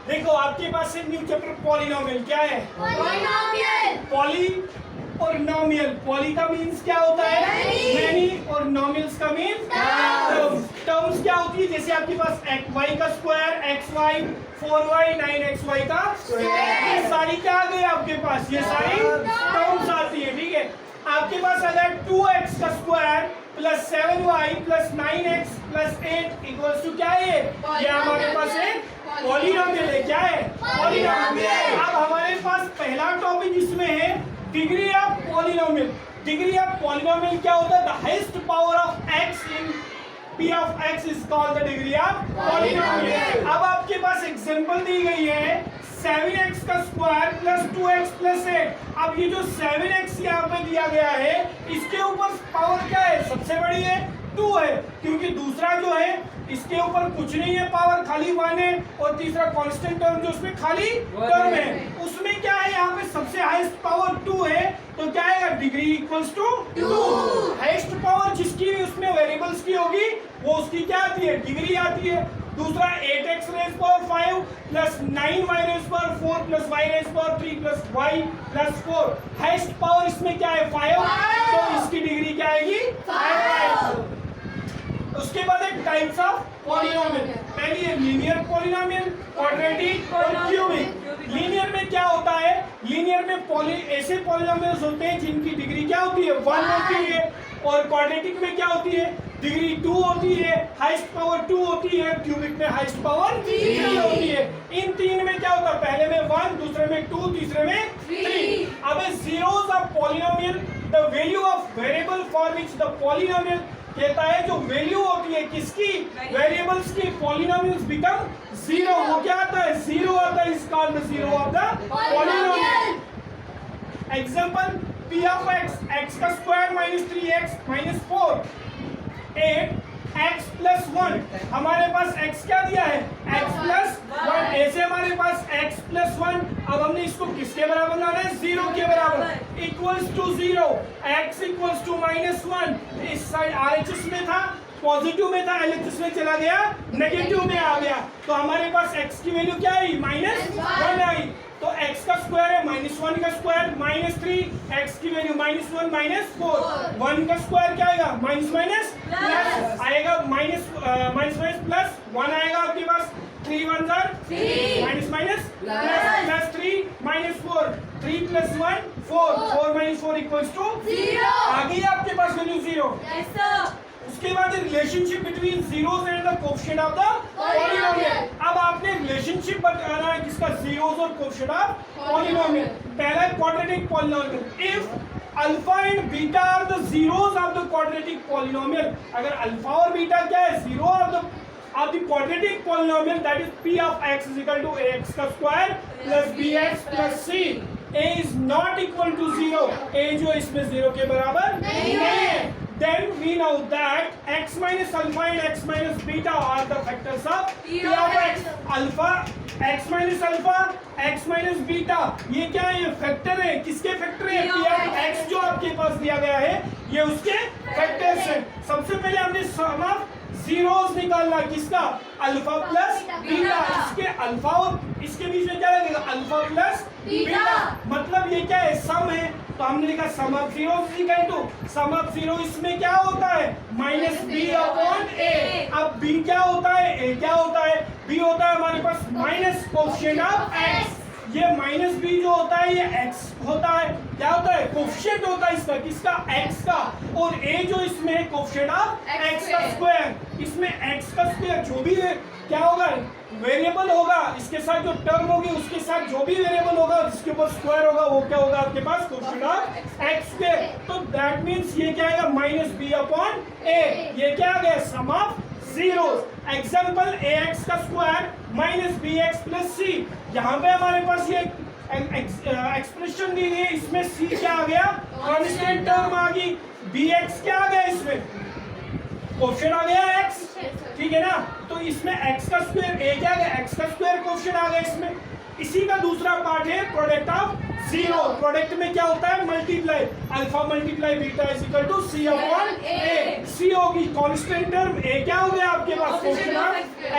देखो आपके पास है न्यू चैप्टर पॉलिनोमियल। क्या है? पॉलिनोमियल। पॉली और नॉमियल। पॉली का मीन्स क्या होता है? मैनी। और नॉमियल्स का मीन्स टर्म्स। टर्म्स क्या होती है? जैसे आपके पास y का स्क्वायर, xy, 4y, 9xy का स्क्वायर। ये सारी क्या आ गई आपके पास? ये सारी टर्म्स आती है। ठीक है, आपके पास अगर 2x का square plus 7y plus 9x plus 8 equals to क्या है? ये हमारे पास है पॉलिनोमियल है। क्या है? पॉलिनोमियल। अब हमारे पास पहला टॉपिक इसमें है degree of polynomial. Degree of polynomial क्या होता है? The highest power of x in p of x is called the degree of polynomial। अब आपके पास एग्जांपल दी गई है 7x का स्क्वायर प्लस 2x प्लस 8। अब ये जो 7x यहाँ पे दिया गया है इसके ऊपर पावर क्या है? सबसे बड़ी है 2 है, क्योंकि दूसरा जो है इसके ऊपर कुछ नहीं है, पावर खाली 1 है। और तीसरा कांस्टेंट टर्म जो उसमें खाली टर्म है, उसमें क्या है? यहाँ पे सबसे हाईएस्ट पावर 2 है, तो क्या आएगा? Degree equals to 2। Highest power जिसकी उसमें वेरिएबल्स की होगी वो उसकी क्या आती है? डिग्री आती है। दूसरा 8x rays power 5 plus 9y rays power 4 plus y rays power 3 plus y plus 4। Highest power इसमें क्या है? 5। तो इसकी डिग्री क्या आएगी? 5। उसके बाद एक टाइप्स ऑफ पॉलिनोमियल। पहली है लीनियर पॉलिनोमियल, क्वाड्रेटिक और क्यूबिक। लीनियर में क्या होता है? लीनियर में ऐसे पॉलिनोमियल्स होते हैं जिनकी डिग्री क्या होती है? 1 होती है। और क्वाड्रेटिक में क्या होती है? डिग्री 2 होती है, हाईएस्ट पावर 2 होती है। क्यूबिक में हाईएस्ट पावर 3 होती है। इन तीन में क्या होता है? पहले में 1, दूसरे में 2, तीसरे में 3। अब zeros of polynomial, the value of variable for which the polynomial कहता है जो वैल्यू होती है किसकी? वेरिएबल्स की। Polynomials become 0। वो क्या आता है? 0 आता है। Is called the zero of the polynomial. Example p of x, x का square minus 3x minus 4, 8x plus 1। हमारे पास x क्या दिया है? x plus 1। ऐसे हमारे पास x प्लस 1। अब हमने इसको किसके बराबर लाना है? 0 के बराबर। Equals to 0, x equals to minus 1। इस साइड RHS में था, पॉजिटिव में था, LHS में चला गया, नेगेटिव में आ गया। तो हमारे पास x की वैल्यू क्या आई? माइनस 1 आई। तो x का स्क्वायर है माइनस 1 का स्क्वायर माइनस 3, x की वैल्यू माइनस 1 माइनस 4। 1 का स्क्वायर क्या आएगा? माइनस माइनस प्लस आएगा, माइनस माइनस प्लस 1 आएगा आपके पास। 3 1 minus minus plus 3 minus 4, 3 plus 1 4, 4 minus 4 equals to 0। आ गई आपके पास वैल्यू 0। उसके बाद relationship between zeros and the coefficient of the polynomial. अब आपने रिलेशनशिप बताना है किसका? जीरोस और कोएफिशिएंट ऑफ पॉलिनोमियल। पहला quadratic polynomial. If alpha and beta are the zeros of the quadratic polynomial. अगर अल्फा और बीटा क्या है? Zero of the quadratic polynomial, that is p of x is equal to ax का square plus bx plus c। a is not equal to 0। a जो इसमें 0 के बराबर नहीं है। Then we know that x minus alpha and x minus beta are the factors of p of x। Alpha, x minus alpha, x minus beta, ये क्या है? ये फैक्टर है। किसके फैक्टर है? p of x जो आपके पास दिया गया है ये उसके फैक्टर्स हैं। सबसे पहले हमने सम ऑफ जीरोस निकालना। किसका? Alpha plus beta. इसके अल्फा और इसके बीच में क्या लगेगा? Alpha plus beta. मतलब ये क्या है? सम है। तो हमने लिखा sum of zero is equal to sum of zero. इसमें क्या होता है? Minus B upon A. अब बी क्या होता है? ए क्या होता है? बी होता है हमारे पास माइनस कोएफिशिएंट ऑफ एक्स। ये माइनस बी जो होता है ये x होता है। क्या होता है? कोएफिशिएंट होता है इसका। किसका? x का। और a जो इसमें है कोएफिशिएंट ऑफ x का स्क्वायर। इसमें x का स्क्वायर जो भी है क्या होगा? वेरिएबल होगा। इसके साथ जो टर्म होगी उसके साथ जो भी वेरिएबल होगा जिसके ऊपर स्क्वायर होगा वो क्या होगा आपके पास? Coefficient of x square. तो दैट मींस ये क्या आएगा? Minus B upon a। ये क्या आ गया? Sum of zeros. Example ax का square minus bx plus c। यहाँ पे हमारे पास ये एक्सप्रेशन दी गई है, इसमें c क्या आ गया? कांस्टेंट टर्म आ गई। bx क्या आ गया? इसमें कोएफिशिएंट आ गया x। ठीक है ना? तो इसमें x का स्क्वायर a क्या आ गया? x का स्क्वायर कोएफिशिएंट आ गया इसमें। इसी का दूसरा पार्ट है प्रोडक्ट ऑफ जीरो। प्रोडक्ट में क्या होता है? Multiply. Alpha multiply beta is equal to c upon a। c होगी कांस्टेंट टर्म, a क्या हो गया आपके पास? Coefficient of